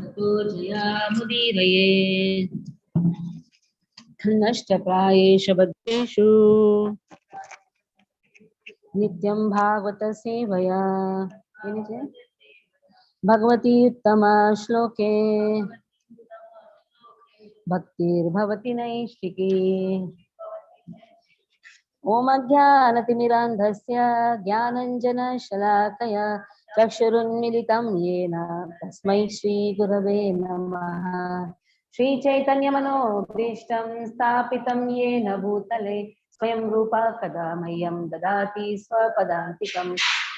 ततो जयामुदीरयेत् नष्टप्रायेषु बद्धेषु नित्यं भागवत सेवया भगवती उत्तम श्लोके भक्तिर्भवति नैष्ठिकी ओम ज्ञानतिमिरान्धस्य ज्ञानञ्जनशलाकया चक्षुरुन्मिलितं येन तस्मै श्रीगुरवे नमः। श्रीचैतन्यमनोभीष्टं स्थापितं येन भूतले स्वयं रूपा कदा मह्यं ददाति स्वपदान्तिकं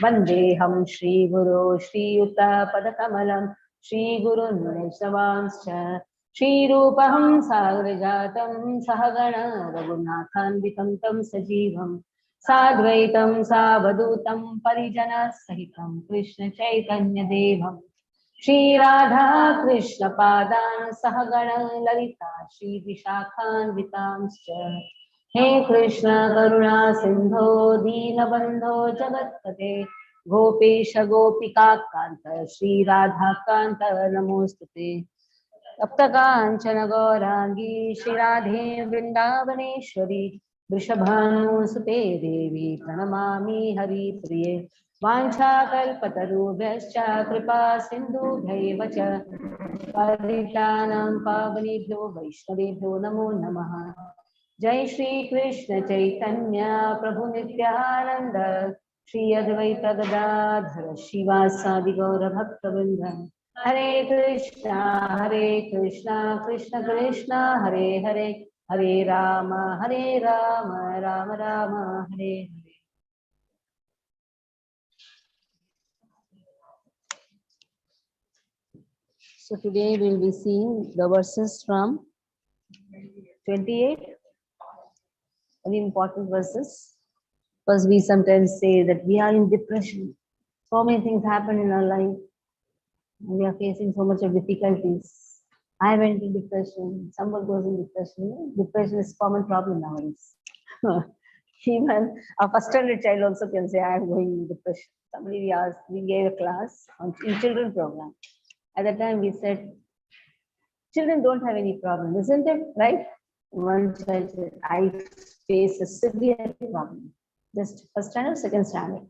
वन्देऽहं श्रीगुरो श्रीयुतपदकमलं श्रीगुरुन् वैष्णवांश्च श्रीरूपहं सागरजातं सहगण रघुनाथान्वितं तं सजीवं साद्वैतं सावधूतं परिजनसहितं कृष्णचैतन्यदेवं श्रीराधा कृष्णपादान् सहगण ललिता श्रीविशाखान्वितांश्च हे कृष्ण करुणा सिन्धो दीनबन्धो जगत्पते गोपेश गोपिकान्त श्रीराधाकान्त नमोस्तुते तप्तकाञ्चन गौरांगी श्रीराधे वृन्दावनेश्वरी वृषभानुसुते देवी प्रणमामि हरिप्रिये वाञ्छाकल्पतरुभ्यश्च कृपा सिन्धुभ्यैव च पतितानां पावनेभ्यो वैष्णवेभ्यो नमो नमः। जय श्री कृष्ण चैतन्य प्रभु नित्यानंद श्री अद्वैत गदाधर श्रीवासादि गौर भक्तवृंद हरे Krishna Krishna Krishna Hare Hare Hare Ram Ram Ram Hare Hare. So today we will be seeing the verses from 28, very important verses. Because we sometimes say that we are in depression. So many things happen in our life. We are facing so much of difficulties. I went in depression. Someone goes in depression. Depression is a common problem nowadays. Even a first standard child also can say, I am going in depression. Somebody we gave a class on in children program. At that time we said, children don't have any problem, isn't it? Right? One child said, I face a severe problem. Just first standard, second standard.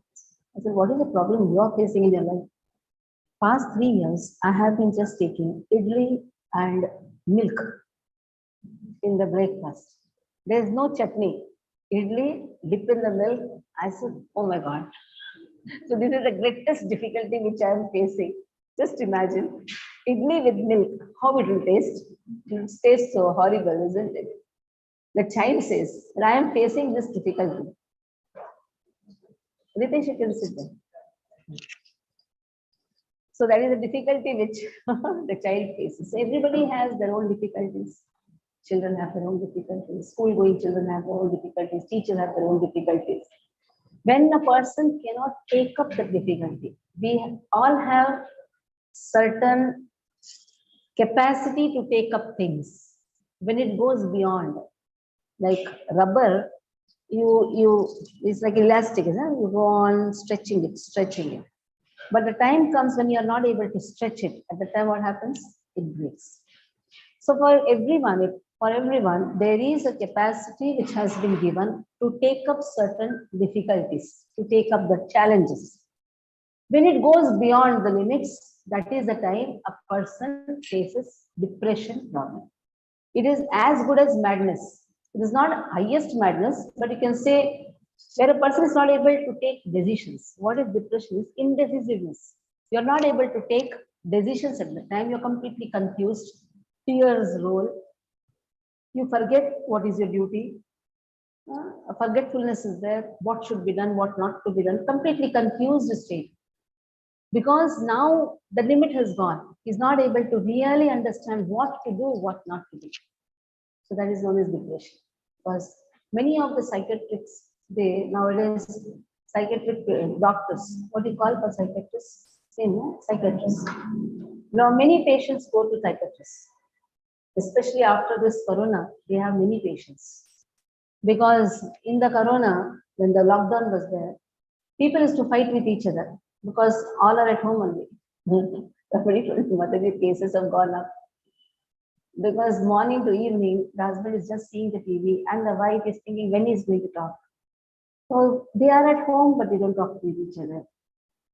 I said, what is the problem you are facing in your life? Past 3 years, I have been just taking idli and milk in the breakfast. There is no chutney. Idli, dip in the milk. I said, oh my God. So this is the greatest difficulty which I am facing. Just imagine, idli with milk, how it will taste. It will taste so horrible, isn't it? The child says, but I am facing this difficulty. Ritesh, you can sit there. So that is the difficulty which the child faces. Everybody has their own difficulties. Children have their own difficulties. School-going children have their own difficulties. Teachers have their own difficulties. When a person cannot take up the difficulty, we all have certain capacity to take up things. When it goes beyond, like rubber, it's like elastic, isn't it? You go on stretching it. But the time comes when you are not able to stretch it. At the time, what happens? It breaks. So for everyone, there is a capacity which has been given to take up certain difficulties, to take up the challenges. When it goes beyond the limits, that is the time a person faces depression problem. It is as good as madness. It is not highest madness, but you can say where a person is not able to take decisions. What is depression? Is indecisiveness. You're not able to take decisions at the time. You're completely confused. Tears roll. You forget what is your duty. Forgetfulness is there. What should be done, what not to be done. Completely confused state. Because now the limit has gone. He's not able to really understand what to do, what not to do. So that is known as depression. Because many of the psychiatrists, nowadays psychiatric doctors, what do you call for psychiatrists? Psychiatrists. Now many patients go to psychiatrists. Especially after this corona, they have many patients. Because in the corona, when the lockdown was there, people used to fight with each other. because all are at home only. Somebody told me, Mataji, cases have gone up. Because morning to evening, the husband is just seeing the TV and the wife is thinking when he's going to talk. So they are at home, but they don't talk to each other.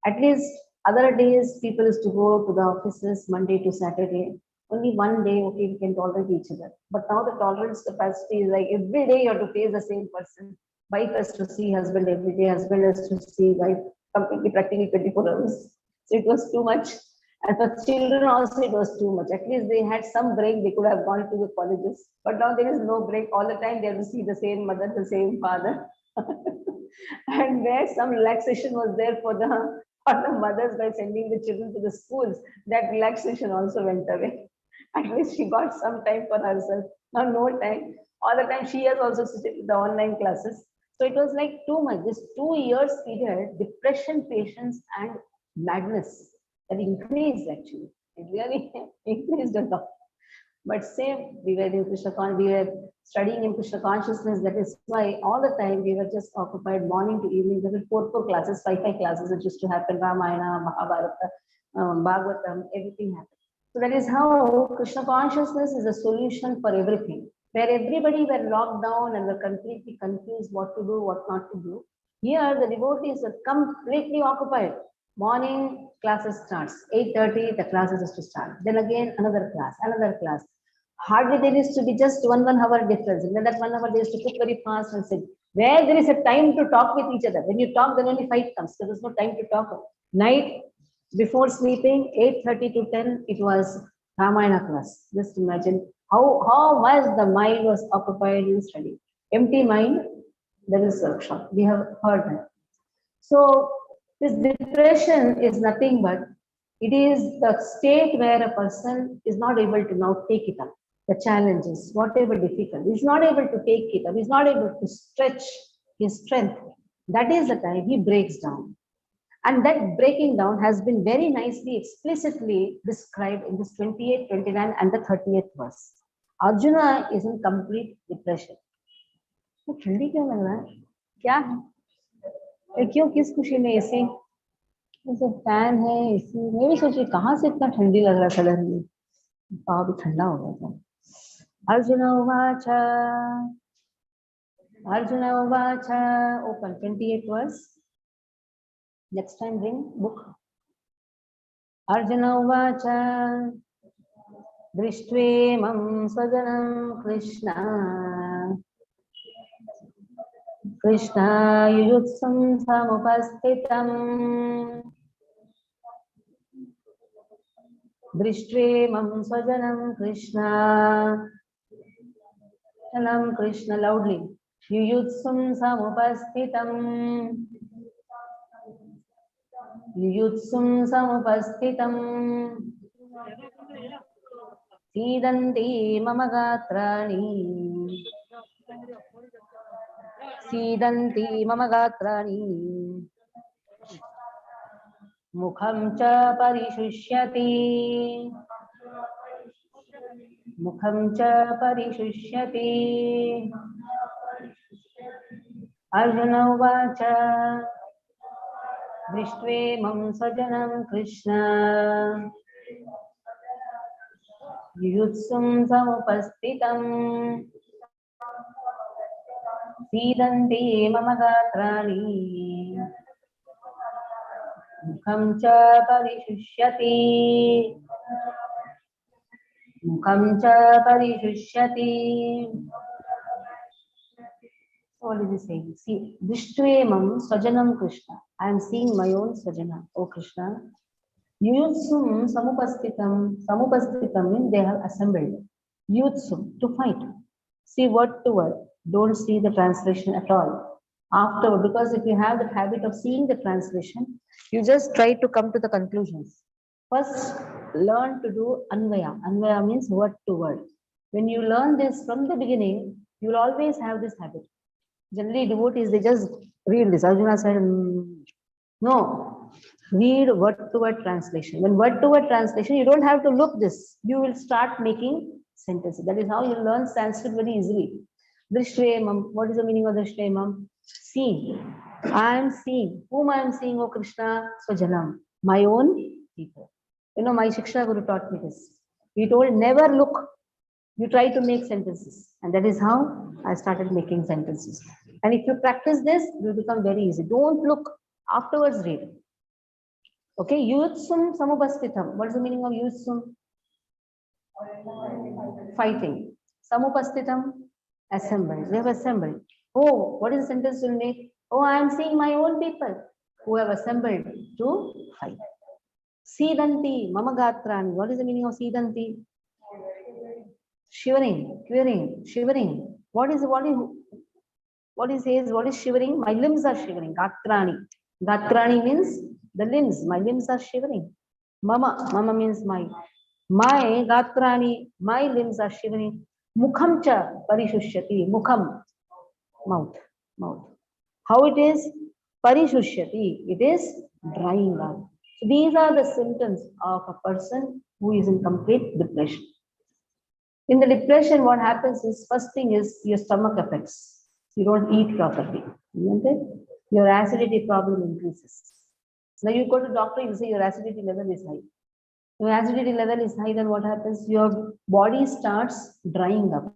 At least other days, people used to go to the offices Monday to Saturday. Only one day, okay, we can tolerate each other. But now the tolerance capacity is like every day you have to face the same person. Wife has to see husband every day, husband has to see wife completely, practically 24 hours. So it was too much. And for children also it was too much. At least they had some break, they could have gone to the colleges. But now there is no break. All the time they have to see the same mother, the same father. And where some relaxation was there for the mothers by sending the children to the schools, that relaxation also went away. At least she got some time for herself. Now no time. All the time she has also sitting with the online classes. So it was like too much. This 2 years period, depression patients and madness that increased actually. It really increased a lot. But same, we were in we were studying in Krishna consciousness. That is why all the time we were just occupied morning to evening. There were four classes, five classes that used to happen. Ramayana, Mahabharata, Bhagavatam, everything happened. So that is how Krishna consciousness is a solution for everything. Where everybody were locked down and were completely confused what to do, what not to do. Here the devotees are completely occupied. Morning classes starts, 8:30 the classes is to start. Then again another class. Hardly there is to be just one hour difference. And then that 1 hour they used to cook very fast and sit. Where there is a time to talk with each other. When you talk, then only fight comes. There is no time to talk. Night before sleeping, 8:30 to 10, it was Ramayana class. Just imagine how much the mind was occupied in study. Empty mind, there is workshop. We have heard that. So this depression is nothing but it is the state where a person is not able to now take it up. The challenges, whatever difficult, he's not able to take it up, he's not able to stretch his strength. That is the time he breaks down. And that breaking down has been very nicely, explicitly described in this 28, 29 and the 30th verse. Arjuna is in complete depression. तो ठंडी क्यों लग रहा है? क्या है? क्यों किस खुशी में ऐसे फैन है एसी? मैं भी सोच रही कहाँ से इतना ठंडी लग रहा सडनली. पाव भी ठंडा हो गया था. Arjuna Uvacha. Arjuna Uvacha. Open 28th verse. Next time bring book. Arjuna Uvacha. Drishtve Swajanam Krishna. Krishna Yujutsam Samupastitam. Drishtve Swajanam Krishna. Salam Krishna loudly. Yuyutsum Samupastitam. Yuyutsum Samupastitam. Sidanti Mama Gatrani. Sidanti Mama Gatrani. Mukham cha parishusyati. Mukham cha parishusyati. Arjuna Uvacha. Drishtve Swajanam Krishna. Yujutsum Samupastitam. Sidanti Mama Gatrani. Mukham cha parishusyati. Mukham cha parishusyati. What is he saying? See, Drishtve Swajanam Krishna. I am seeing my own Swajana, O Krishna. Yujutsum Samupastitam. Samupastitam means they have assembled. Yujutsum, to fight. See word to word. Don't see the translation at all. Afterward, because if you have the habit of seeing the translation, you just try to come to the conclusions. First, learn to do Anvaya. Anvaya means word to word. When you learn this from the beginning, you will always have this habit. Generally, devotees, they just read this. Arjuna said, no, read word to word translation. When word to word translation, you don't have to look this. You will start making sentences. That is how you learn Sanskrit very easily. Drishtve, what is the meaning of Drishtve? See. I am seeing. Whom I am seeing, O Krishna? Swajanam. My own people. You know, my Shiksha Guru taught me this. He told, never look. You try to make sentences. And that is how I started making sentences. And if you practice this, it will become very easy. Don't look. Afterwards, read. Okay, yutsum samupastitam. What is the meaning of yutsum? Fighting. Samupastitam, assembled. We have assembled. Oh, what is the sentence will make? Oh, I am seeing my own people who have assembled to fight. Sidanti, mama gatrani. What is the meaning of sidanti? Shivering, quivering, shivering. What is shivering? My limbs are shivering. Gatrani. Gatrani means the limbs. My limbs are shivering. Mama means my. My gatrani, my limbs are shivering. Mukham cha parishushati. Mukham, mouth. How it is? Parishushati. It is drying out. So these are the symptoms of a person who is in complete depression. In the depression, what happens is, first thing is your stomach affects. You don't eat properly, isn't it? Your acidity problem increases. Now you go to doctor, you say your acidity level is high. Your acidity level is high, then what happens? Your body starts drying up.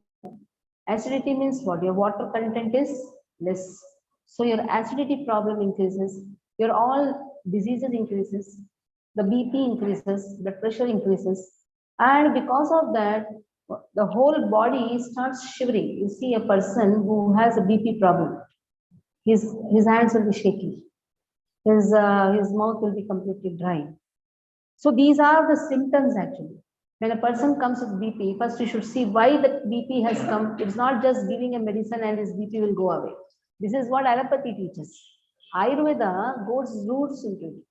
Acidity means what? Your water content is less. So your acidity problem increases. Your all diseases increases. The BP increases. The pressure increases. And because of that, the whole body starts shivering. You see a person who has a BP problem. His hands will be shaky. His mouth will be completely dry. So these are the symptoms actually. When a person comes with BP, first you should see why the BP has come. It's not just giving a medicine and his BP will go away. This is what allopathy teaches. Ayurveda goes roots into it.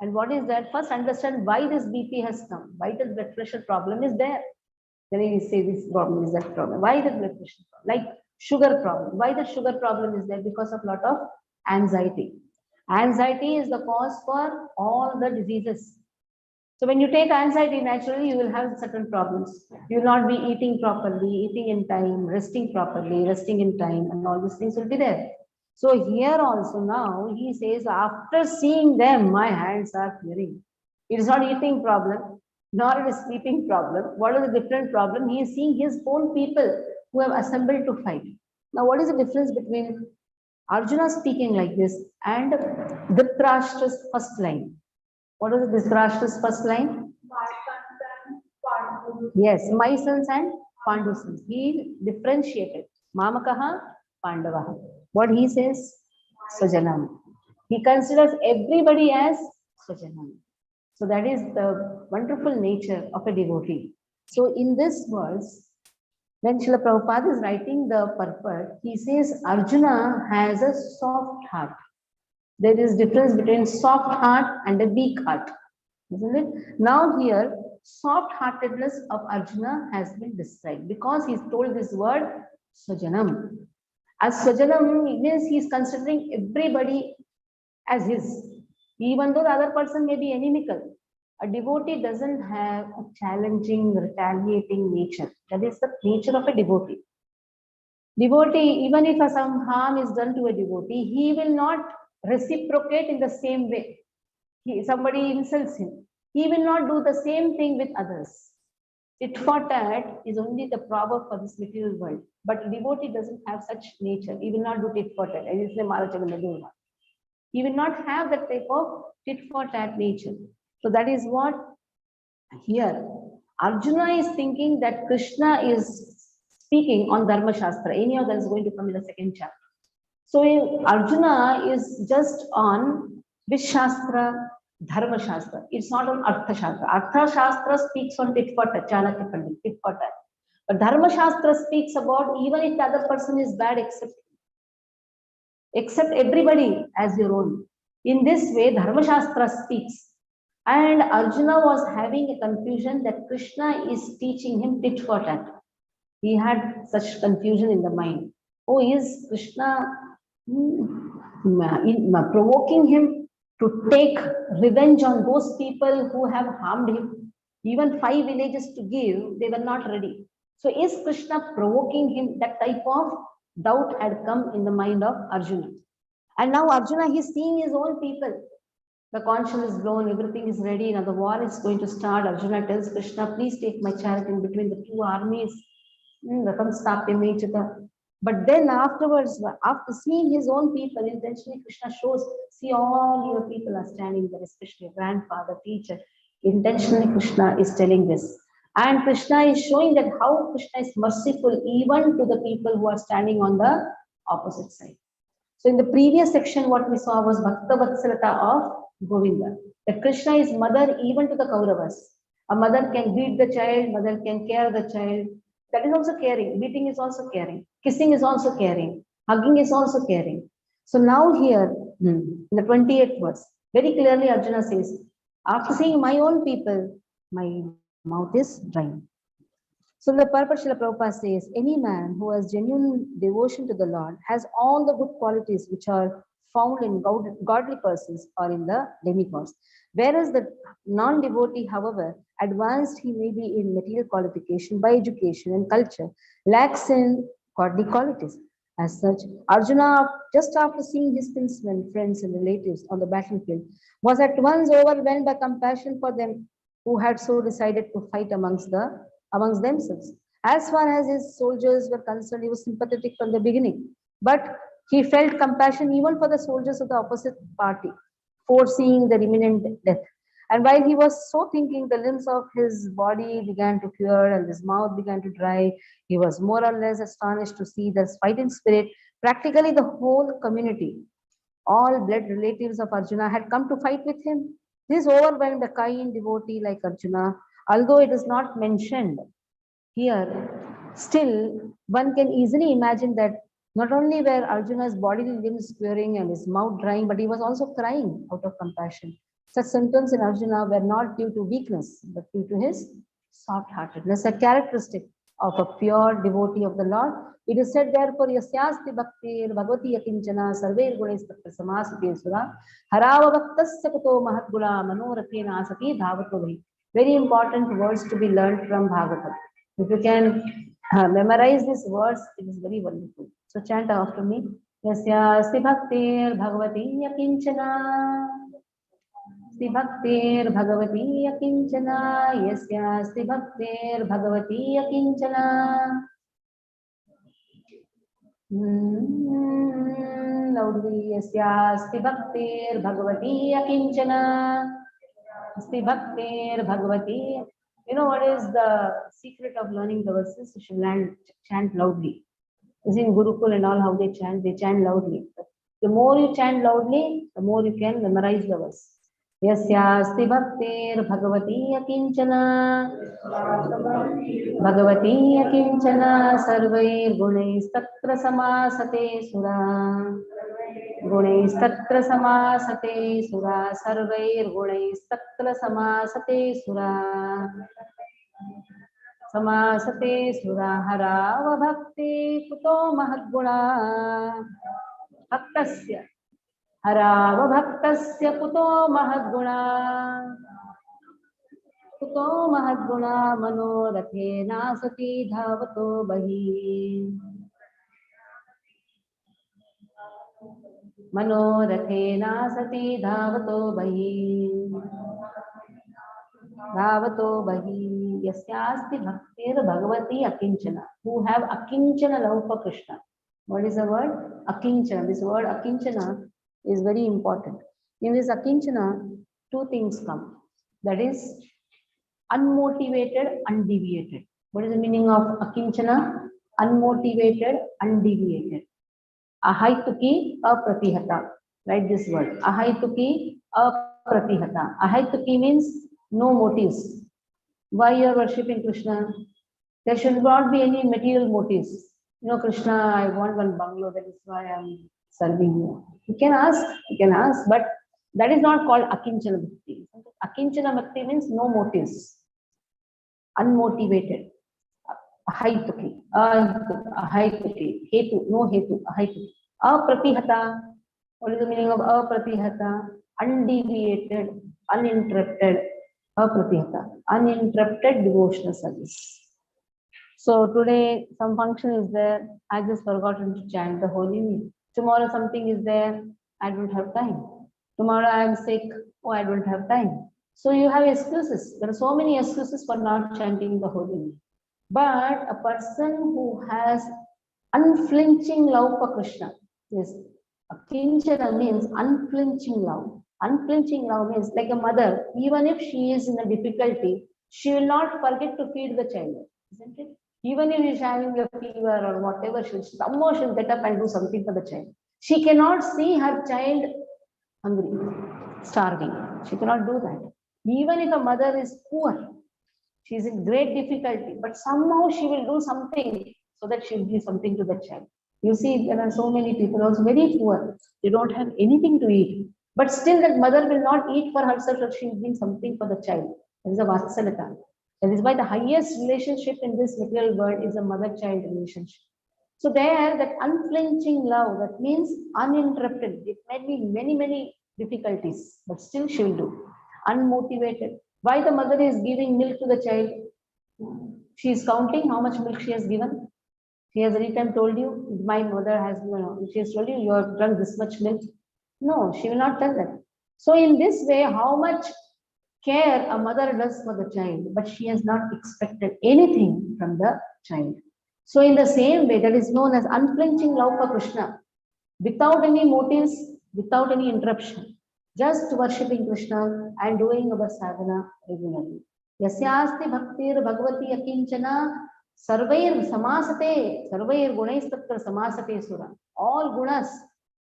And what is that? First understand why this BP has come. Why the blood pressure problem is there. Then we say this problem is that problem. Why the blood pressure problem? Like sugar problem. Why the sugar problem is there? Because of a lot of anxiety. Anxiety is the cause for all the diseases. So when you take anxiety, naturally you will have certain problems. You will not be eating properly, eating in time, resting properly, resting in time, and all these things will be there. So here also now he says, after seeing them, my hands are clearing. It is not eating problem, nor it is sleeping problem. What is the different problem? He is seeing his own people who have assembled to fight. Now, what is the difference between Arjuna speaking like this and Dhritarashtra's first line? What is Dhritarashtra's first line? Yes, my sons and Pandu sons. He differentiated. Mamakaha, Pandavaha. What he says? Swajanam. He considers everybody as Swajanam. So that is the wonderful nature of a devotee. So in this verse, when Srila Prabhupada is writing the purport, he says Arjuna has a soft heart. There is difference between soft heart and a weak heart, isn't it? Now here, soft-heartedness of Arjuna has been described because he's told this word Swajanam. As Swajanam means he's considering everybody as his, even though the other person may be inimical. A devotee doesn't have a challenging, retaliating nature. That is the nature of a devotee. Devotee, even if some harm is done to a devotee, he will not reciprocate in the same way. Somebody insults him, he will not do the same thing with others. Tit for tat is only the proverb for this material world. But a devotee doesn't have such nature. He will not do tit for tat. He will not have that type of tit for tat nature. So that is what here Arjuna is thinking, that Krishna is speaking on Dharma Shastra. Any of that is going to come in the second chapter. So Arjuna is just on which Shastra? Dharma Shastra. It's not on Artha Shastra. Artha Shastra speaks on tit for tat, Chanakya Pandit, tit for tat. But Dharma Shastra speaks about even if the other person is bad, accept everybody as your own. In this way, Dharma Shastra speaks. And Arjuna was having a confusion that Krishna is teaching him tit for tat. He had such confusion in the mind. Oh, is Krishna provoking him to take revenge on those people who have harmed him? Even 5 villages to give, they were not ready. So is Krishna provoking him? That type of doubt had come in the mind of Arjuna. And now Arjuna, he's seeing his own people. The conch shell is blown, everything is ready. Now the war is going to start. Arjuna tells Krishna, please take my chariot in between the two armies. But then afterwards, after seeing his own people, intentionally Krishna shows, see, all your people are standing there, especially grandfather, teacher. Intentionally Krishna is telling this. And Krishna is showing that how Krishna is merciful even to the people who are standing on the opposite side. So in the previous section, what we saw was Bhakta Vatsalata of Govinda. That Krishna is mother even to the Kauravas. A mother can beat the child, mother can care the child. That is also caring. Beating is also caring. Kissing is also caring. Hugging is also caring. So now here, in the 28th verse, very clearly Arjuna says, after seeing my own people, my mouth is dry. So the purpose Srila Prabhupada says, any man who has genuine devotion to the Lord has all the good qualities which are found in godly persons or in the demigods. Whereas the non-devotee, however, advanced he may be in material qualification by education and culture, lacks in godly qualities. As such, Arjuna, just after seeing his kinsmen, friends, and relatives on the battlefield, was at once overwhelmed by compassion for them who had so decided to fight amongst themselves. As far as his soldiers were concerned, he was sympathetic from the beginning, but he felt compassion even for the soldiers of the opposite party, foreseeing their imminent death. And while he was so thinking, the limbs of his body began to cure and his mouth began to dry. He was more or less astonished to see this fighting spirit. Practically the whole community, all blood relatives of Arjuna, had come to fight with him. This overwhelmed a kind devotee like Arjuna, although it is not mentioned here. Still, one can easily imagine that not only were Arjuna's bodily limbs curing and his mouth drying, but he was also crying out of compassion. Such symptoms in Arjuna were not due to weakness, but due to his soft-heartedness, a characteristic of a pure devotee of the Lord. It is said, therefore, yasyasti bhaktir bhagavati yakinchana sarver gunes tatra samasate sura harava bhaktasya kuto mahatguna manorathena asati dhavato bhi. Very important words to be learned from Bhagavad. If you can memorize these words, it is very wonderful. So chant after me. Yasyasti bhaktir bhagavati yakinchana. Sti bhaktir bhagavati yakinchana. Yasyasti bhaktir bhagavati yakinchana. Loudly. Yasyasti bhaktir bhagavati yakinchana. Sti bhaktir bhagavati. You know what is the secret of learning the verses? You should chant loudly. You see in Gurukul and all how they chant loudly. But the more you chant loudly, the more you can memorize the verse. Yasyasti bhaktir bhagavati yakinchana bhagavati yakinchana sarvair gunais tatra samasate sura गुणैः तत्र समासते सुरा सर्वैर्गुणैः तत्र समासते सुरा हराव भक्ति कुतो महद्गुणा भक्तस्य हराव भक्तस्य कुतो महद्गुणा मनोरथेना सती धावतो बहिः मनोरथेना सती धावतो बहिः यस्यास्ति भक्तिर Bhagwati akinchana, who have akinchana love for Krishna. What is the word? Akinchana. This word akinchana is very important. In this akinchana, two things come. That is unmotivated, undeviated. What is the meaning of akinchana? Unmotivated, undeviated. Ahaituki apratihata. Write this word. Ahaituki apratihata. Ahaituki means no motives. Why you are worshipping Krishna? There should not be any material motives. You know, Krishna, I want one bungalow, that is why I am serving you. You can ask, but that is not called akinchana bhakti. Akinchana bhakti means no motives. Unmotivated. Ahaituki. Ahaituki. Hetu. No hetu. Ahaituki. Apratihata. What is the meaning of apratihata? Undeviated, uninterrupted. Apratihata. Uninterrupted devotional service. So today some function is there. I just forgotten to chant the holy name. Tomorrow something is there. I don't have time. Tomorrow I am sick. Oh, I don't have time. So you have excuses. There are so many excuses for not chanting the holy name. But a person who has unflinching love for Krishna is a kinchana means unflinching love. Unflinching love means like a mother, even if she is in a difficulty, she will not forget to feed the child, isn't it? Even if she's having a fever or whatever, somehow she'll get up and do something for the child. She cannot see her child hungry, starving. She cannot do that. Even if a mother is poor, she is in great difficulty, but somehow she will do something so that she will give something to the child. You see, there are so many people also very poor. They don't have anything to eat, but still that mother will not eat for herself, but she will give something for the child. That is a vatsalata. That is why the highest relationship in this material world is a mother-child relationship. So there, that unflinching love, that means uninterrupted. It may be many, many difficulties, but still she will do. Unmotivated. Why the mother is giving milk to the child? She is counting how much milk she has given. She has any time told you, my mother has, she has told you, you have drunk this much milk. No, she will not tell that. So in this way, how much care a mother does for the child, but she has not expected anything from the child. So in the same way, that is known as unflinching love for Krishna, without any motives, without any interruption, just worshipping Krishna and doing our sadhana regularly. Yasyasti bhaktir bhagavati akinchana sarvair samasate, sarvair gunais tatra samasate sura. All gunas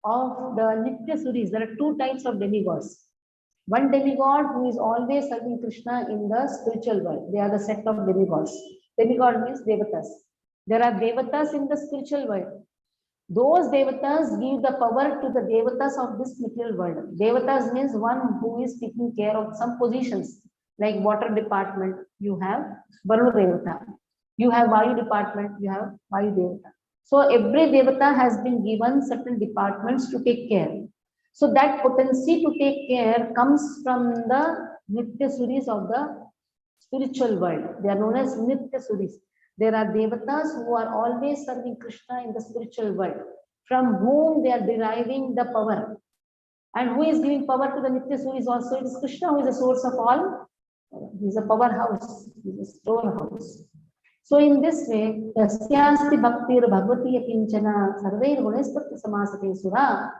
of the Nitya Suris, there are two types of demigods. One demigod who is always serving Krishna in the spiritual world. They are the set of demigods. Demigod means devatas. There are devatas in the spiritual world. Those devatas give the power to the devatas of this material world. Devatas means one who is taking care of some positions. Like water department, you have Varuna Devata. You have Vayu department, you have Vayu Devata. So every devata has been given certain departments to take care. So that potency to take care comes from the Nitya Suris of the spiritual world. They are known as Nitya Suris. There are devatas who are always serving Krishna in the spiritual world, from whom they are deriving the power. And who is giving power to the Nitya Suris also? It is Krishna who is the source of all. He is a powerhouse, he is a storehouse. So in this way, Yasyasti bhaktir bhagavati yakinchana sarvair gunaispatti samasate sura.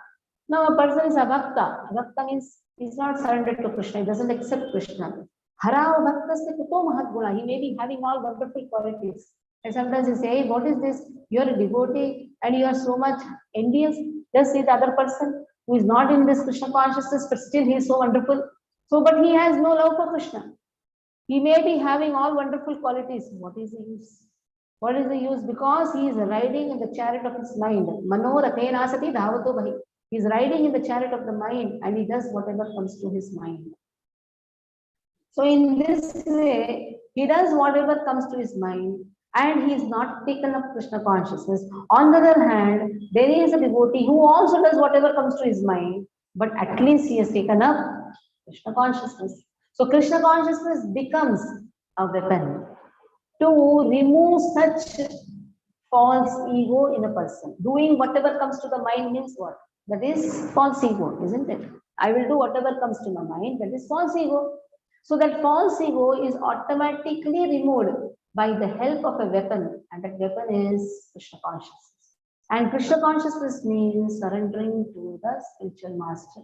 Now a person is a bhakta. Bhakta means he is not surrendered to Krishna, he doesn't accept Krishna. Hara bhaktasya kuto mahatguna. He may be having all wonderful qualities. And sometimes you say, hey, what is this? You are a devotee and you are so much envious. Just see the other person who is not in this Krishna consciousness, but still he is so wonderful. So, but he has no love for Krishna. He may be having all wonderful qualities. What is the use? What is the use? Because he is riding in the chariot of his mind. Mano rathena sati dhavato bhahi. He is riding in the chariot of the mind and he does whatever comes to his mind. So in this way, he does whatever comes to his mind and he is not taken up Krishna consciousness. On the other hand, there is a devotee who also does whatever comes to his mind, but at least he has taken up Krishna consciousness. So Krishna consciousness becomes a weapon to remove such false ego in a person. Doing whatever comes to the mind means what? That is false ego, isn't it? I will do whatever comes to my mind, that is false ego. So that false ego is automatically removed by the help of a weapon, and that weapon is Krishna consciousness. And Krishna consciousness means surrendering to the spiritual master.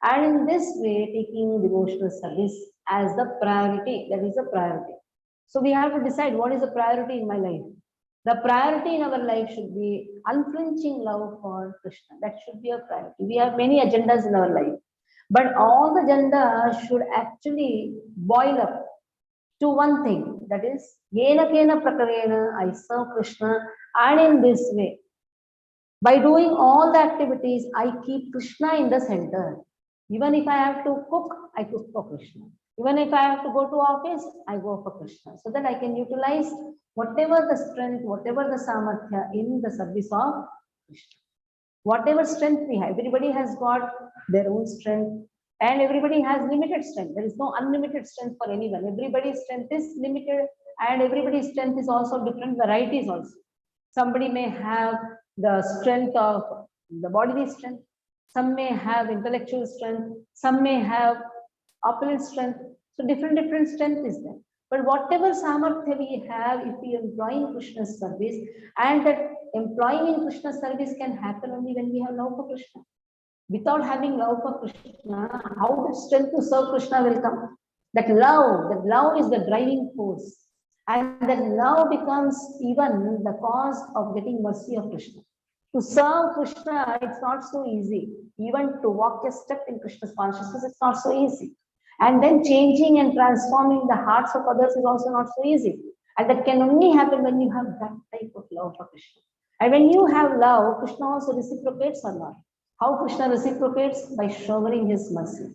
And in this way, taking devotional service as the priority, that is the priority. So we have to decide what is the priority in my life. The priority in our life should be unflinching love for Krishna. That should be a priority. We have many agendas in our life, but all the agendas should actually boil up to one thing, that is, Yena Kena Prakarena, I serve Krishna, and in this way, by doing all the activities, I keep Krishna in the center. Even if I have to cook, I cook for Krishna. Even if I have to go to office, I go for Krishna. So that I can utilize whatever the strength, whatever the samarthya in the service of Krishna. Whatever strength we have, everybody has got their own strength and everybody has limited strength. There is no unlimited strength for anyone. Everybody's strength is limited and everybody's strength is also different varieties also. Somebody may have the strength of the bodily strength. some may have intellectual strength, some may have opulent strength. So different strength is there. But whatever samarthya we have, if we employ in Krishna's service, and that employing in Krishna's service can happen only when we have love for Krishna. Without having love for Krishna, how the strength to serve Krishna will come? That love is the driving force. And that love becomes even the cause of getting mercy of Krishna. To serve Krishna, it's not so easy. Even to walk a step in Krishna's consciousness, it's not so easy. And then changing and transforming the hearts of others is also not so easy. And that can only happen when you have that type of love for Krishna. And when you have love, Krishna also reciprocates or not. How Krishna reciprocates? By showering his mercy.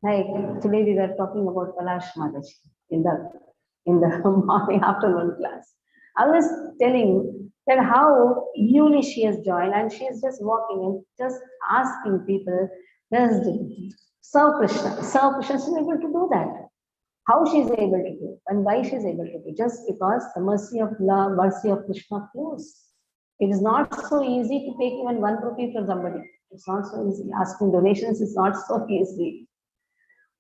Like today we were talking about Kailash Mataji in the morning afternoon class. I was telling that how newly she has joined and she is just walking and just asking people, just serve Krishna. Serve Krishna, she is able to do that. How she is able to do and why she is able to do? Just because the mercy of love, mercy of Krishna flows. It is not so easy to take even 1 rupee from somebody. It's not so easy. Asking donations is not so easy.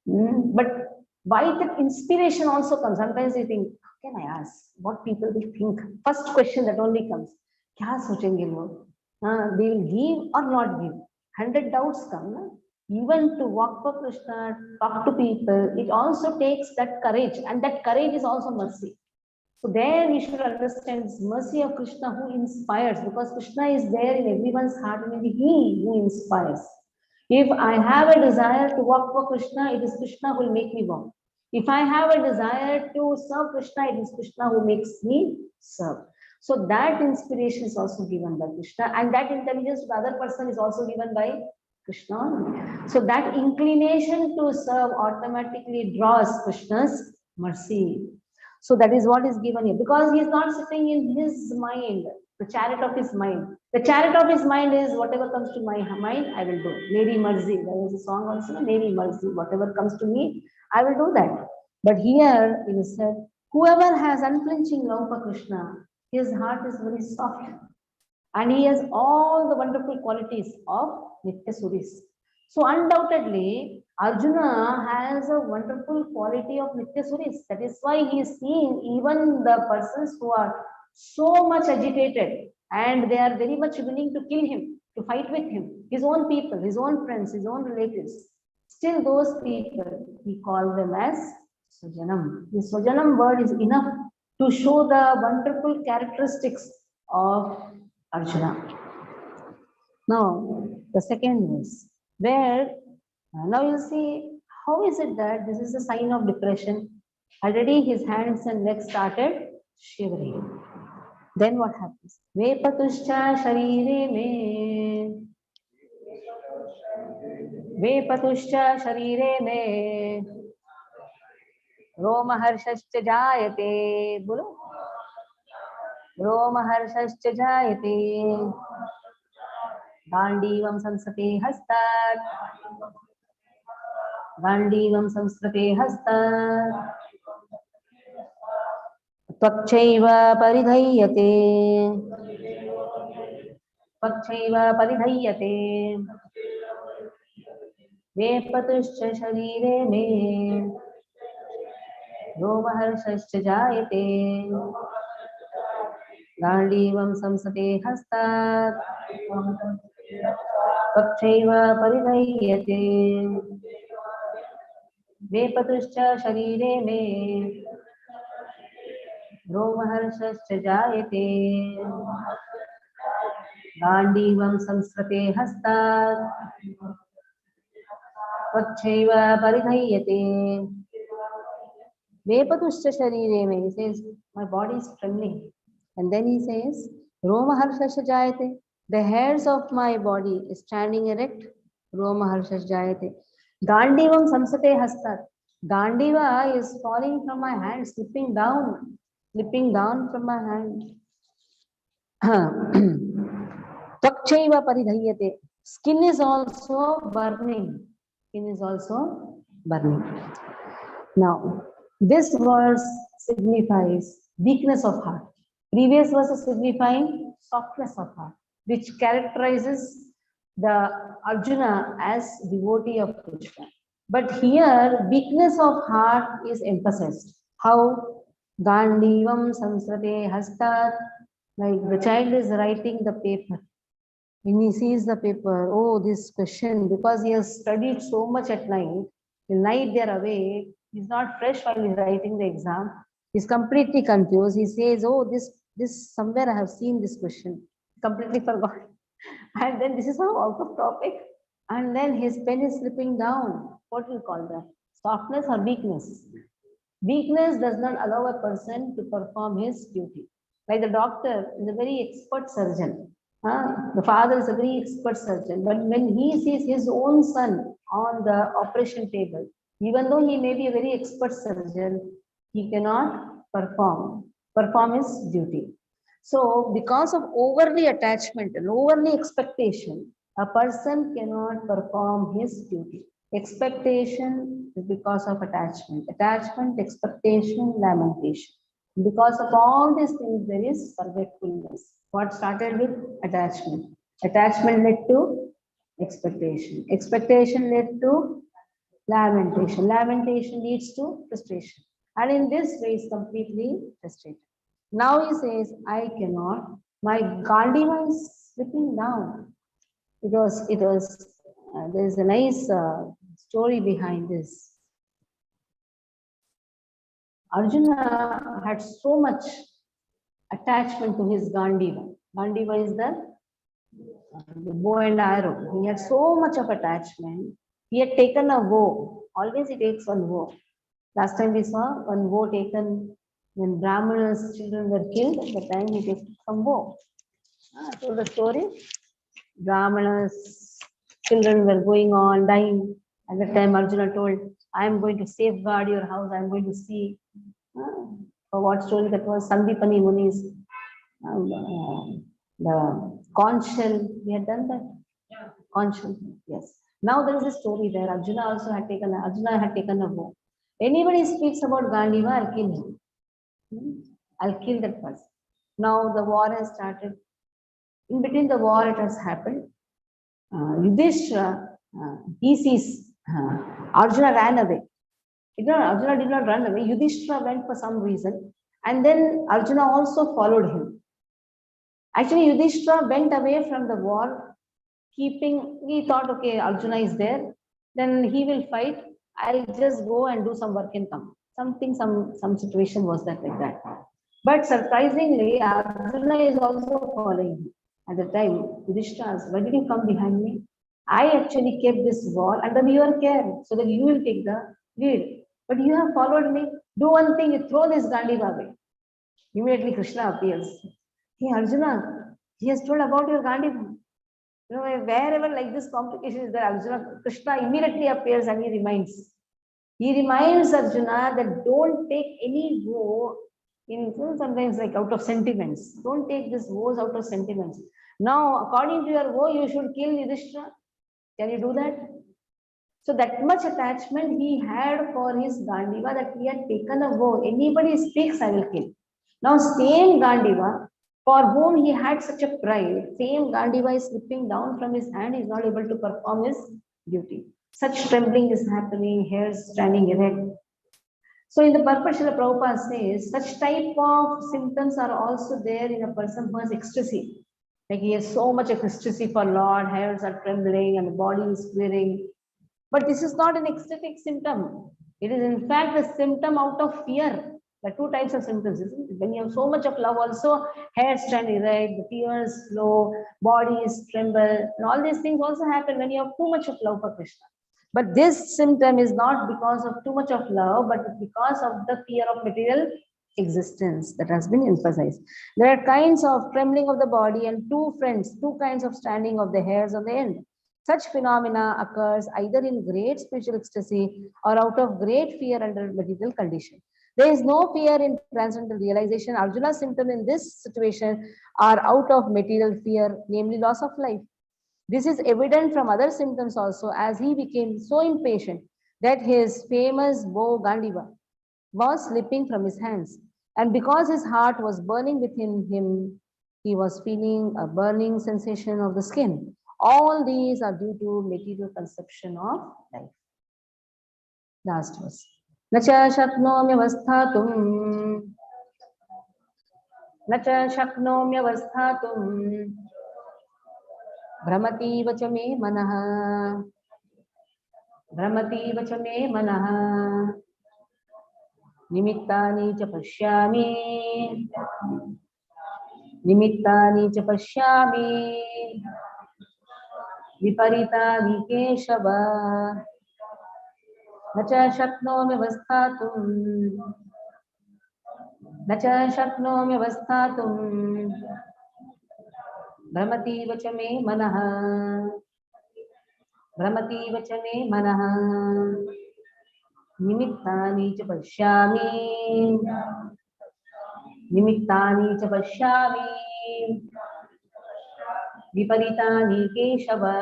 But why that inspiration also comes? Sometimes you think, how can I ask? What people will think? First question that only comes, kya sochenge wo? They will give or not give. 100 doubts come. Na? Even to walk for Krishna, talk to people, it also takes that courage. And that courage is also mercy. So there we should understand this mercy of Krishna who inspires, because Krishna is there in everyone's heart and it is he who inspires. If I have a desire to walk for Krishna, it is Krishna who will make me walk. If I have a desire to serve Krishna, it is Krishna who makes me serve. So that inspiration is also given by Krishna, and that intelligence to the other person is also given by Krishna. So that inclination to serve automatically draws Krishna's mercy. So that is what is given here, because he is not sitting in his mind, the chariot of his mind. The chariot of his mind is whatever comes to my mind, I will do. Meri Marzi, there was a song also, Meri Marzi, whatever comes to me, I will do that. But here it is said, whoever has unflinching love for Krishna, his heart is very soft. And he has all the wonderful qualities of Nitya Suris. So undoubtedly, Arjuna has a wonderful quality of Nitya Suris. That is why he is seeing even the persons who are so much agitated and they are very much willing to kill him, to fight with him, his own people, his own friends, his own relatives. Still those people, he called them as Swajanam. The Swajanam word is enough to show the wonderful characteristics of Arjuna. Now, the second verse, where now you see, how is it that this is a sign of depression? Already his hands and legs started shivering. Then what happens? Vepatuscha sharire me. Vepatuscha sharire me. Romaharshascha jayate. Bolo. Romaharshascha jayate. Gandivam samsate hastat. Gandivam samsate hastat. Tvakchaiva paridhayyate. Tvakchaiva paridhayyate. Vepatuscha sharire me. Romaharshascha jayate. Gandivam samsate hastat. Tvakchaiva paridhayyate. Vepatuscha sharire me. Romaharshascha jayate. Gandivam samsrate hastat. Tvakchaiva paridhayyate. Vepatuscha sharire me. He says, my body is trembling. And then he says, Romaharshascha jayate. The hairs of my body is standing erect. Romaharshascha jayate. Gandivam samsate hastat. Gandiva is falling from my hand, slipping down from my hand. Tvakchaiva paridhayyate. Skin is also burning. Now, this verse signifies weakness of heart. Previous verse is signifying softness of heart, which characterizes the Arjuna as devotee of Krishna. But here, weakness of heart is emphasized. How? Gandivam samsrate hastat, like the child is writing the paper. When he sees the paper, oh, this question, because he has studied so much at night, the night they are awake, he's not fresh while he's writing the exam. He's completely confused. He says, oh, this somewhere I have seen this question. Completely forgot. And then this is how out of topic. And then his pen is slipping down. What do you call that? Softness or weakness? Weakness does not allow a person to perform his duty. Like the doctor is a very expert surgeon. The father is a very expert surgeon. But when he sees his own son on the operation table, even though he may be a very expert surgeon, he cannot perform his duty. So because of overly attachment and overly expectation, a person cannot perform his duty. Expectation is because of attachment. Attachment, expectation, lamentation. Because of all these things, there is forgetfulness. What started with attachment? Attachment led to expectation. Expectation led to lamentation. Lamentation leads to frustration. And in this way, is completely frustrated. Now he says, I cannot. My Gandiva is slipping down. There is a nice story behind this. Arjuna had so much attachment to his Gandiva. Gandiva is the bow and arrow. He had so much of attachment. He had taken a vow. Always he takes one vow. Last time we saw one vow taken when Brahmana's children were killed. At the time he takes some vow. I told the story. Brahmana's children were going on dying. At the time Arjuna told, I am going to safeguard your house. I am going to see. For what story that was? Sandipani Muni's the conch shell. We had done that. Yeah. Conch shell. Yes. Now there is a story there. Arjuna had taken a vow. Anybody speaks about Gandiva, I'll kill him. I'll kill that person. Now the war has started. In between the war, it has happened. Yudhishthira, he sees Arjuna ran away. Arjuna did not run away. Yudhishthira went for some reason. And then Arjuna also followed him. Actually, Yudhishthira went away from the war, he thought, okay, Arjuna is there, then he will fight. I'll just go and do some work and come. Some situation was that like that. But surprisingly, Arjuna is also following him. At the time, Yudhishthira asked, why did you come behind me? I actually kept this wall under your care so that you will take the lead. But you have followed me. Do one thing, you throw this Gandiva away. Immediately Krishna appears. Hey Arjuna, he has told about your Gandiva. You know, wherever like this complication is there, Arjuna, Krishna immediately appears and he reminds. He reminds Arjuna that don't take any vow in sometimes like out of sentiments. Don't take these vows out of sentiments. Now, according to your vow, you should kill Yudhishthira. Can you do that? So that much attachment he had for his Gandiva that he had taken a vow. Anybody speaks, I will kill. Now, same Gandiva, for whom he had such a pride, same Gandiva is slipping down from his hand, he is not able to perform his duty. Such trembling is happening, hairs standing erect. So in the purport, Srila Prabhupada says, such type of symptoms are also there in a person who has ecstasy. Like he has so much ecstasy for Lord, hairs are trembling and the body is quivering. But this is not an ecstatic symptom. It is in fact a symptom out of fear. There are two types of symptoms, isn't it? When you have so much of love also, hair stand erect, the tears flow, bodies tremble, and all these things also happen when you have too much of love for Krishna. But this symptom is not because of too much of love, but because of the fear of material existence that has been emphasized. There are kinds of trembling of the body and two kinds of standing of the hairs on the end. Such phenomena occurs either in great spiritual ecstasy or out of great fear under material condition. There is no fear in transcendental realization. Arjuna's symptoms in this situation are out of material fear, namely loss of life. This is evident from other symptoms also, as he became so impatient that his famous bow Gandiva was slipping from his hands. And because his heart was burning within him, he was feeling a burning sensation of the skin. All these are due to material conception of life. Last verse. Nacha shaknomyavasthatum. Nacha shaknomyavasthatum. Brahmati vacha me manaha. Brahmati vacha me manaha. Nimittani cha pashyami. Nimittani cha pashyami. Viparitani keshava. Nacha shaknomyavasthatum. Nacha shaknomyavasthatum. Brahmati vacha me manaha. Brahmati vacha me manaha. Nimittani cha pashyami. Nimittani cha pashyami. Viparitani keshava.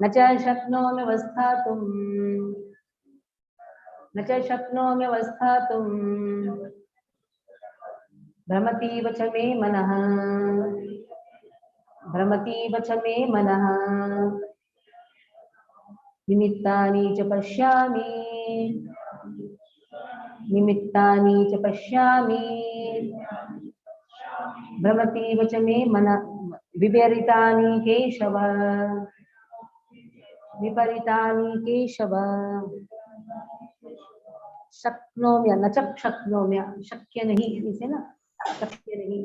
Nacha shaknomyavasthatum. Nacha shaknomyavasthatum. Brahmati vacha me manaha. Brahmati vacha me manaha. Nimittani cha pashyami. Nimittani cha pashyami. Brahmati vacha me manaha. Viparitani keshava. Viparitani keshava. Shaknomya, nachak shaknomya. Shakya nahi, we say na. Shakya nahi.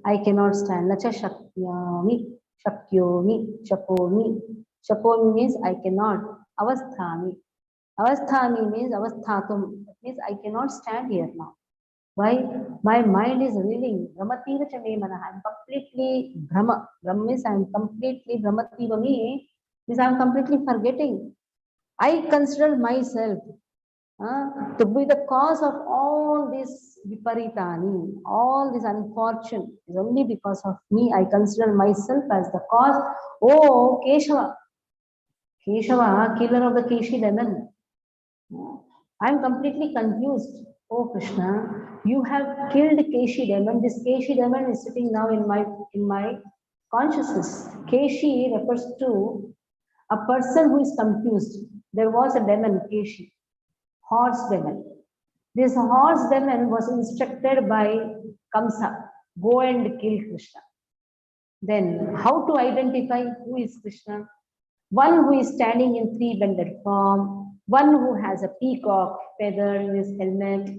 I cannot stand. Nacha shakyami. Shakyomi. Shakomi. Shakomi means I cannot. Avasthami. Avasthami means avasthatum. That means I cannot stand here now. Why? My mind is reeling. Brahmativa cha me manaha. I'm completely Brahma. Brahma means I'm completely Brahmativa me. Means I'm completely forgetting. I consider myself to be the cause of all this viparitani, all this unfortune is only because of me. I consider myself as the cause. Oh, Keshava. Keshava, killer of the Keshi demon. I'm completely confused. Oh Krishna, you have killed Keshi demon. This Keshi demon is sitting now in my consciousness. Keshi refers to a person who is confused. There was a demon, Keshi, horse demon. This horse demon was instructed by Kamsa, go and kill Krishna. Then how to identify who is Krishna? One who is standing in three-bended form, one who has a peacock feather in his helmet,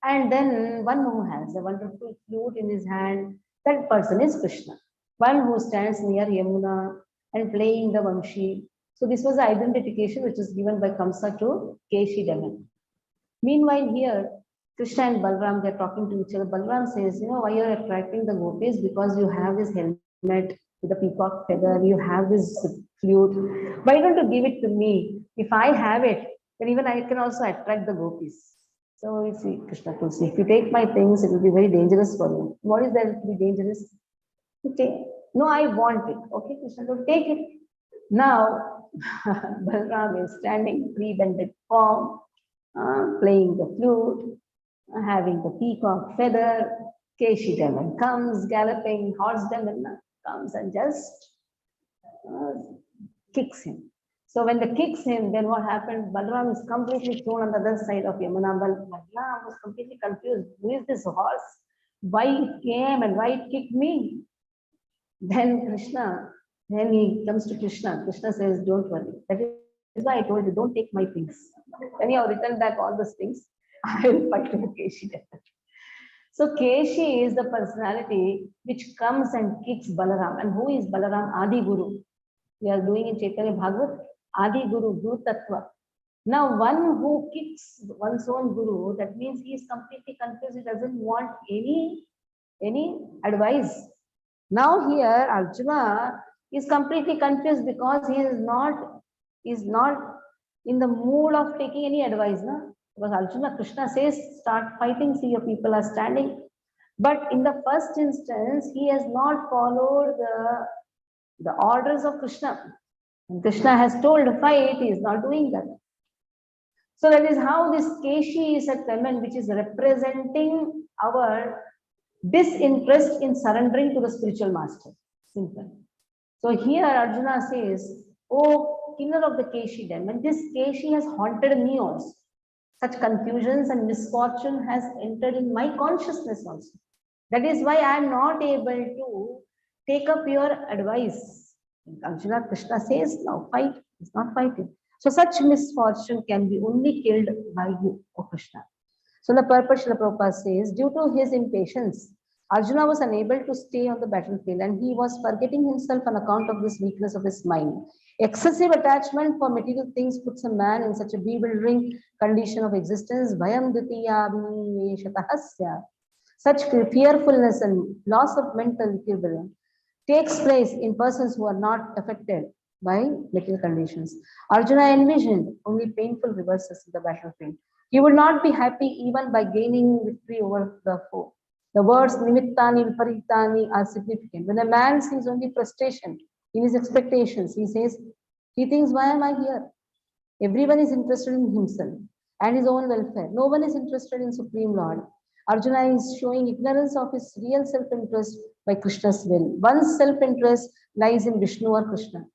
and then one who has a wonderful flute in his hand. That person is Krishna. One who stands near Yamuna and playing the Vamshi. So this was the identification which was given by Kamsa to Keshi demon. Meanwhile here, Krishna and Balram, they're talking to each other. Balram says, you know, why you're attracting the gopis? Because you have this helmet with a peacock feather, you have this flute. Why don't you give it to me? If I have it, then even I can also attract the gopis. So you see, Krishna Tulsi, if you take my things, it will be very dangerous for you. What is there to be dangerous? Okay. No, I want it. Okay, Krishna, don't take it. Now, Balram is standing, three-bended form, playing the flute, having the peacock feather. Keshi demon comes galloping, horse demon comes and just kicks him. So when they kicks him, then what happened? Balram is completely thrown on the other side of Yamuna. Balram was completely confused. Who is this horse? Why it came and why it kicked me? Then he comes to Krishna. Krishna says, don't worry. That is why I told you, don't take my things. When you have returned back all those things, I will fight with Keshi. So Keshi is the personality which comes and kicks Balaram. And who is Balaram? Adi Guru. We are doing in Chaitanya Bhagavad, Adi Guru, Guru Tattva. Now one who kicks one's own Guru, that means he is completely confused. He doesn't want any advice. Now here Arjuna is completely confused because he is not in the mood of taking any advice. No? Because Arjuna, Krishna says, start fighting, see your people are standing. But in the first instance, he has not followed the orders of Krishna. And Krishna has told fight, he is not doing that. So that is how this Keshi is a command which is representing our disinterest in surrendering to the spiritual master. Simple. So here Arjuna says, "Oh, killer of the Keshi den, when this Keshi has haunted me also, such confusions and misfortune has entered in my consciousness also. That is why I am not able to take up your advice." Arjuna, Krishna says, "Now fight." He's not fighting. So such misfortune can be only killed by you, O Krishna. So the purpose, Srila Prabhupada says, due to his impatience, Arjuna was unable to stay on the battlefield and he was forgetting himself on account of this weakness of his mind. Excessive attachment for material things puts a man in such a bewildering condition of existence. Bhayam ditiyabhiniveshatahasya. Such fearfulness and loss of mental equilibrium takes place in persons who are not affected by material conditions. Arjuna envisioned only painful reverses in the battlefield. He would not be happy even by gaining victory over the foe. The words nimittani viparitani are significant. When a man sees only frustration in his expectations, he thinks, why am I here? Everyone is interested in himself and his own welfare. No one is interested in Supreme Lord. Arjuna is showing ignorance of his real self-interest by Krishna's will. One's self-interest lies in Vishnu or Krishna.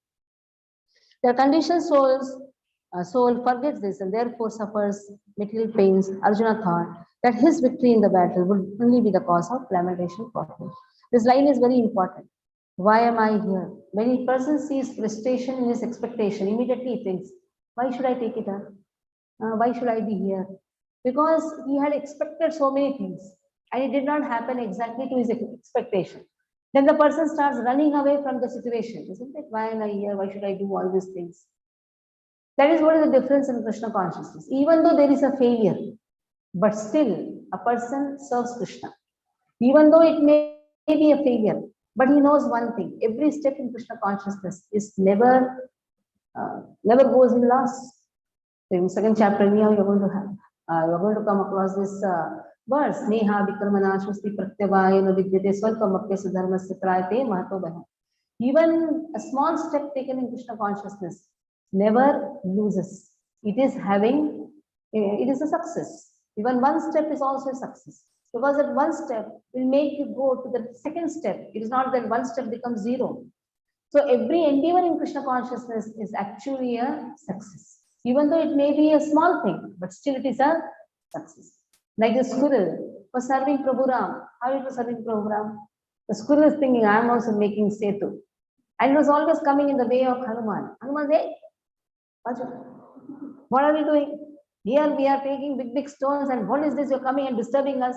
The conditioned soul forgets this and therefore suffers material pains. Arjuna thought that his victory in the battle would only be the cause of lamentation for him. This line is very important. Why am I here? When a person sees frustration in his expectation, immediately he thinks, why should I take it up? Why should I be here? Because he had expected so many things and it did not happen exactly to his expectation. Then the person starts running away from the situation, isn't it? Why am I here? Why should I do all these things? That is what is the difference in Krishna consciousness. Even though there is a failure, but still a person serves Krishna. Even though it may be a failure, but he knows one thing: every step in Krishna consciousness is never goes in loss. So in second chapter, you're going to come across this verse: Neha Vikramana Shrusti Pratyavayana Vidyate Swalpamapya Sudharmasya Prayate Mahato Bhaja. Even a small step taken in Krishna consciousness never loses. It is a success. Even one step is also a success. Because that one step will make you go to the second step. It is not that one step becomes zero. So every endeavor in Krishna consciousness is actually a success. Even though it may be a small thing, but still it is a success. Like the squirrel was serving Prabhu Ram. How it was serving Prabhu Ram? The squirrel is thinking, I am also making setu. And it was always coming in the way of Hanuman. Hanuman said, what are we doing? Here we are taking big stones and what is this? You're coming and disturbing us.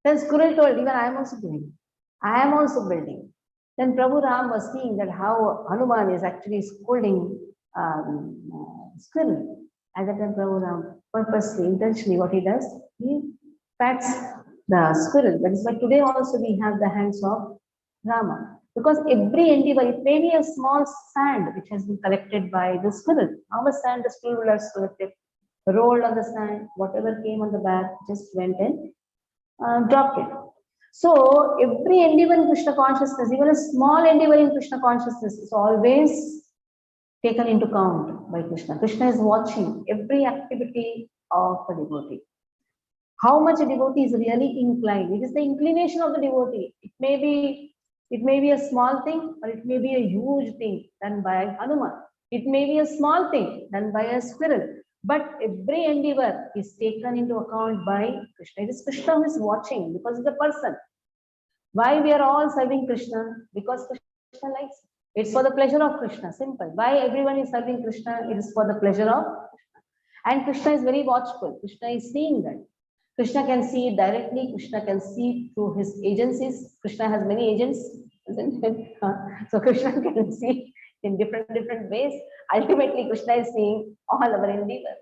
Then squirrel told, even I am also doing. I am also building. Then Prabhu Ram was seeing that how Hanuman is actually scolding squirrel. And then Prabhu Ram purposely, intentionally, what he does, he pats the squirrel. That is why today also we have the hands of Rama. Because every endeavor, it may be a small sand which has been collected by the squirrel. How much sand the squirrel has collected? Rolled on the sand, whatever came on the back, just went and dropped it. So every endeavor in Krishna consciousness, even a small endeavor in Krishna consciousness, is always taken into account by Krishna. Krishna is watching every activity of a devotee. How much a devotee is really inclined. It is the inclination of the devotee. It may be a small thing or it may be a huge thing done by Hanuman. It may be a small thing done by a squirrel. But every endeavor is taken into account by Krishna. It is Krishna who is watching because it's a person. Why we are all serving Krishna? Because Krishna likes it. It's for the pleasure of Krishna. Simple. Why everyone is serving Krishna? It is for the pleasure of Krishna. And Krishna is very watchful. Krishna is seeing that. Krishna can see it directly. Krishna can see through his agencies. Krishna has many agents, isn't it? So Krishna can see in different ways. Ultimately, Krishna is seeing all our endeavor.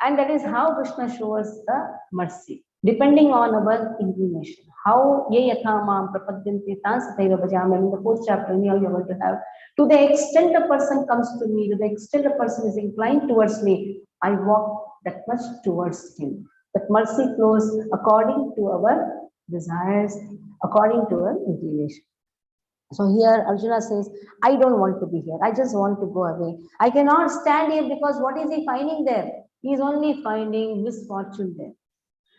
And that is how Krishna shows the mercy, depending on our inclination. How ye yathamam prapadyanti tansataiva bhajami. In the fourth chapter, you are going to have, to the extent a person comes to me, to the extent a person is inclined towards me, I walk that much towards him. That mercy flows according to our desires, according to our inclination. So here Arjuna says, I don't want to be here. I just want to go away. I cannot stand here because what is he finding there? He is only finding misfortune there.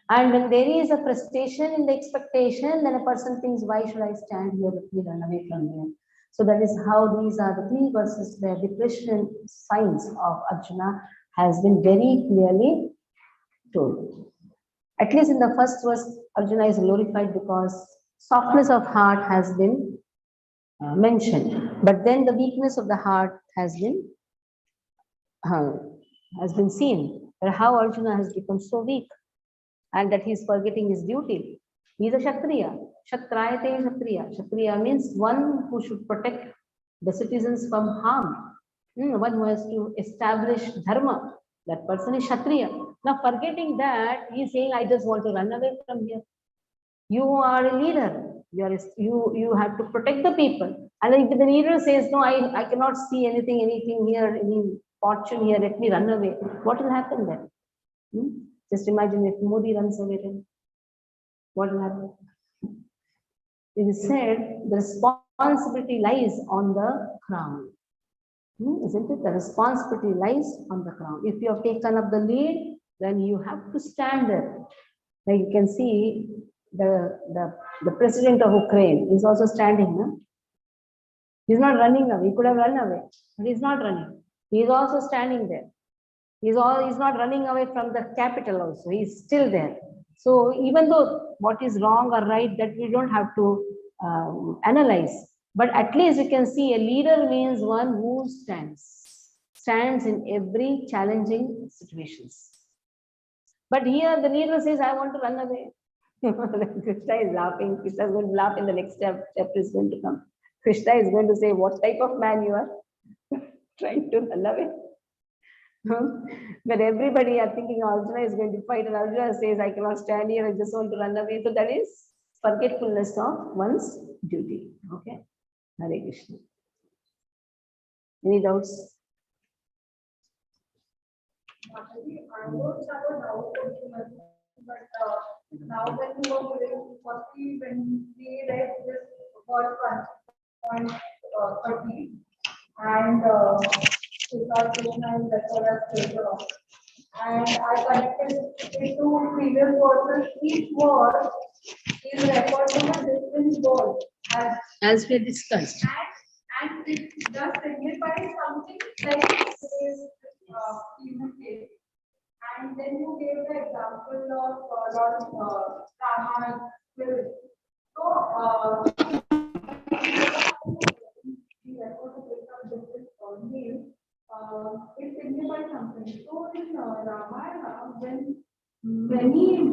And when there is a frustration in the expectation, then a person thinks, why should I stand here? Let me run away from here. So that is how these are the three verses where depression signs of Arjuna has been very clearly told. At least in the first verse, Arjuna is glorified because softness of heart has been mentioned, but then the weakness of the heart uh, has been seen. But how Arjuna has become so weak, and that he is forgetting his duty. He is a Kshatriya. Kshatrayate Kshatriya. Kshatriya means one who should protect the citizens from harm. One who has to establish dharma. That person is Kshatriya. Now, forgetting that, he is saying, I just want to run away from here. You are a leader. You have to protect the people. And if the leader says, no, I cannot see anything here, any fortune here, let me run away. What will happen then? Just imagine if Modi runs away, then what will happen? It is said the responsibility lies on the crown. Isn't it? The responsibility lies on the crown. If you have taken up the lead, then you have to stand there. Like you can see the president of Ukraine is also standing. No? He's not running away. He could have run away, but he's not running. He is also standing there. He's not running away from the capital also. He's still there. So even though what is wrong or right, that we don't have to analyze, but at least you can see a leader means one who stands in every challenging situations. But here the leader says, I want to run away. Krishna is laughing. Krishna is going to laugh in the next chapter is going to come. Krishna is going to say, what type of man you are trying to run away? But everybody are thinking Arjuna is going to fight, and Arjuna says, I cannot stand here, I just want to run away. So that is forgetfulness of one's duty. Okay. Hare Krishna. Any doubts? I don't have a doubt, but now when you were doing, firstly, when we read this verse 1.30 and Krishna and Dasara later on, and I connected it to previous verses, each word is referred to a different word As we discussed. and it does signify something like this human case. And then you gave the example of Lord Rama and Spirit. So, it signifies something. So in Ramayana, when many